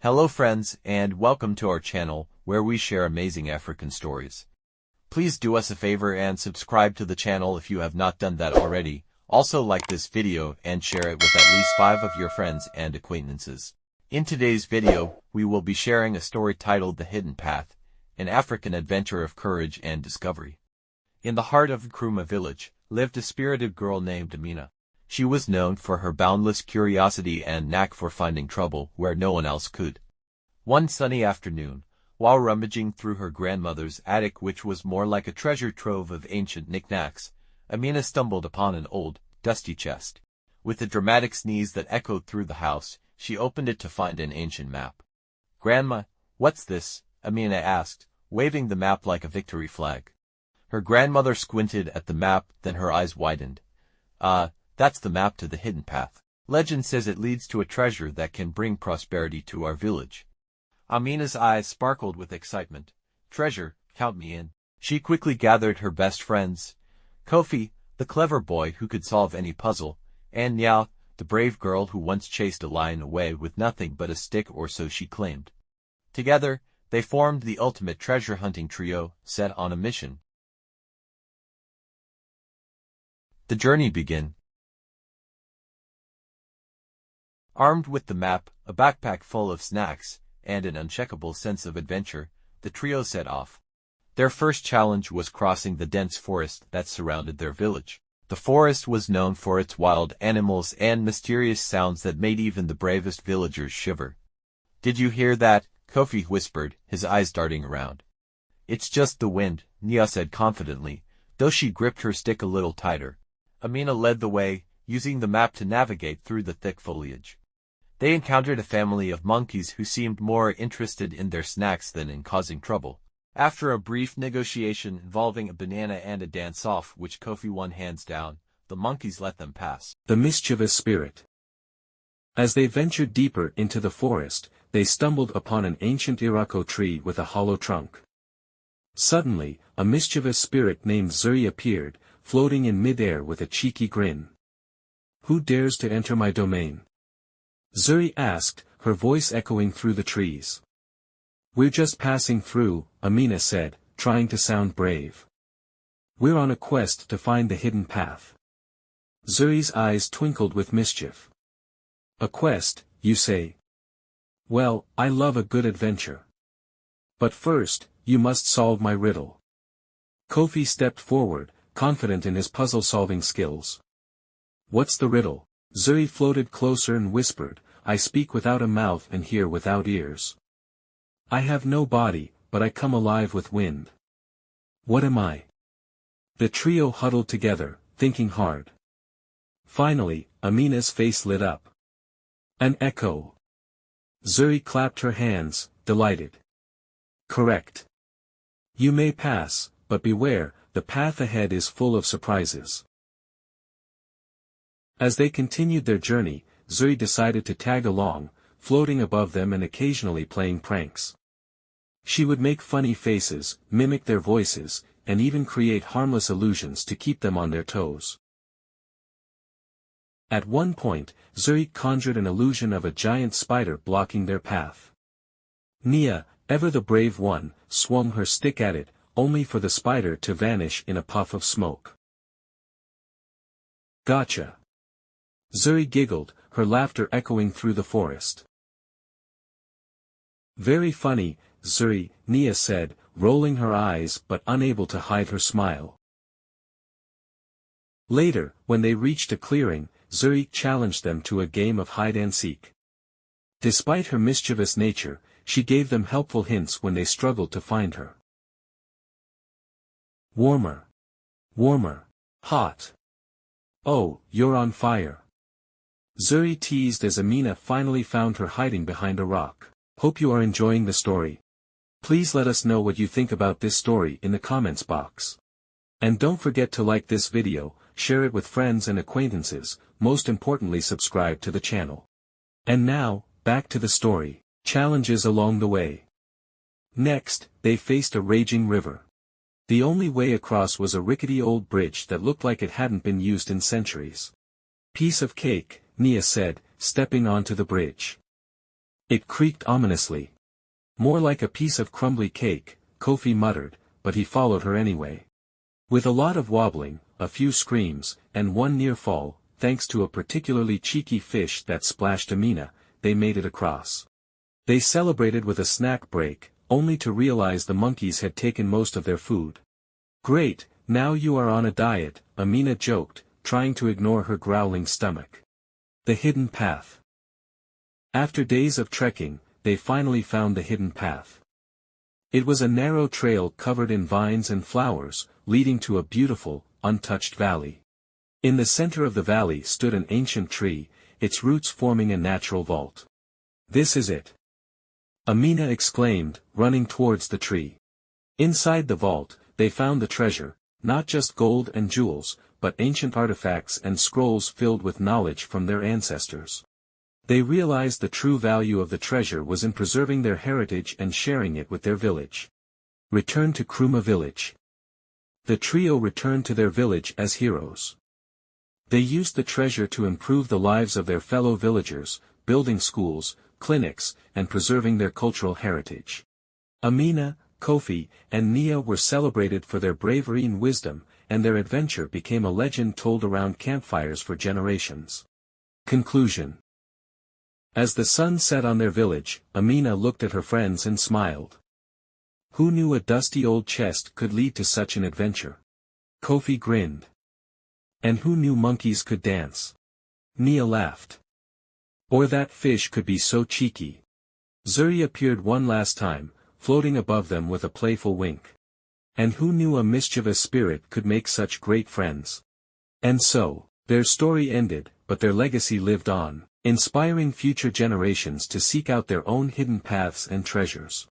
Hello friends, and welcome to our channel, where we share amazing African stories. Please do us a favor and subscribe to the channel if you have not done that already. Also like this video and share it with at least 5 of your friends and acquaintances. In today's video, we will be sharing a story titled The Hidden Path, an African adventure of courage and discovery. In the heart of Nkrumah Village, lived a spirited girl named Amina. She was known for her boundless curiosity and knack for finding trouble where no one else could. One sunny afternoon, while rummaging through her grandmother's attic, which was more like a treasure trove of ancient knickknacks, Amina stumbled upon an old, dusty chest. With a dramatic sneeze that echoed through the house, she opened it to find an ancient map. "Grandma, what's this?" Amina asked, waving the map like a victory flag. Her grandmother squinted at the map, then her eyes widened. That's the map to the hidden path. Legend says it leads to a treasure that can bring prosperity to our village." Amina's eyes sparkled with excitement. "Treasure, count me in." She quickly gathered her best friends, Kofi, the clever boy who could solve any puzzle, and Nya, the brave girl who once chased a lion away with nothing but a stick, or so she claimed. Together, they formed the ultimate treasure-hunting trio, set on a mission. The journey began. Armed with the map, a backpack full of snacks, and an unshakable sense of adventure, the trio set off. Their first challenge was crossing the dense forest that surrounded their village. The forest was known for its wild animals and mysterious sounds that made even the bravest villagers shiver. "Did you hear that?" Kofi whispered, his eyes darting around. "It's just the wind," Nya said confidently, though she gripped her stick a little tighter. Amina led the way, using the map to navigate through the thick foliage. They encountered a family of monkeys who seemed more interested in their snacks than in causing trouble. After a brief negotiation involving a banana and a dance-off which Kofi won hands down, the monkeys let them pass. The mischievous spirit. As they ventured deeper into the forest, they stumbled upon an ancient iroko tree with a hollow trunk. Suddenly, a mischievous spirit named Zuri appeared, floating in mid-air with a cheeky grin. "Who dares to enter my domain?" Zuri asked, her voice echoing through the trees. "We're just passing through," Amina said, trying to sound brave. "We're on a quest to find the hidden path." Zuri's eyes twinkled with mischief. "A quest, you say? Well, I love a good adventure. But first, you must solve my riddle." Kofi stepped forward, confident in his puzzle-solving skills. "What's the riddle?" Zuri floated closer and whispered, "I speak without a mouth and hear without ears. I have no body, but I come alive with wind. What am I?" The trio huddled together, thinking hard. Finally, Amina's face lit up. "An echo." Zuri clapped her hands, delighted. "Correct. You may pass, but beware, the path ahead is full of surprises." As they continued their journey, Zuri decided to tag along, floating above them and occasionally playing pranks. She would make funny faces, mimic their voices, and even create harmless illusions to keep them on their toes. At one point, Zuri conjured an illusion of a giant spider blocking their path. Nya, ever the brave one, swung her stick at it, only for the spider to vanish in a puff of smoke. "Gotcha!" Zuri giggled, her laughter echoing through the forest. "Very funny, Zuri," Nya said, rolling her eyes but unable to hide her smile. Later, when they reached a clearing, Zuri challenged them to a game of hide-and-seek. Despite her mischievous nature, she gave them helpful hints when they struggled to find her. "Warmer. Warmer. Hot. Oh, you're on fire." Zuri teased as Amina finally found her hiding behind a rock. Hope you are enjoying the story. Please let us know what you think about this story in the comments box. And don't forget to like this video, share it with friends and acquaintances, most importantly subscribe to the channel. And now, back to the story. Challenges along the way. Next, they faced a raging river. The only way across was a rickety old bridge that looked like it hadn't been used in centuries. "Piece of cake," Nya said, stepping onto the bridge. It creaked ominously. More like a piece of crumbly cake, Kofi muttered, but he followed her anyway. With a lot of wobbling, a few screams, and one near fall, thanks to a particularly cheeky fish that splashed Amina, they made it across. They celebrated with a snack break, only to realize the monkeys had taken most of their food. "Great, now you are on a diet," Amina joked, trying to ignore her growling stomach. The hidden path. After days of trekking, they finally found the hidden path. It was a narrow trail covered in vines and flowers, leading to a beautiful, untouched valley. In the center of the valley stood an ancient tree, its roots forming a natural vault. "This is it!" Amina exclaimed, running towards the tree. Inside the vault, they found the treasure, not just gold and jewels, but ancient artifacts and scrolls filled with knowledge from their ancestors. They realized the true value of the treasure was in preserving their heritage and sharing it with their village. Return to Nkrumah Village. The trio returned to their village as heroes. They used the treasure to improve the lives of their fellow villagers, building schools, clinics, and preserving their cultural heritage. Amina, Kofi, and Nia were celebrated for their bravery and wisdom, and their adventure became a legend told around campfires for generations. Conclusion. As the sun set on their village, Amina looked at her friends and smiled. Who knew a dusty old chest could lead to such an adventure? Kofi grinned. And who knew monkeys could dance? Nia laughed. Or that fish could be so cheeky. Zuri appeared one last time, floating above them with a playful wink. And who knew a mischievous spirit could make such great friends? And so, their story ended, but their legacy lived on, inspiring future generations to seek out their own hidden paths and treasures.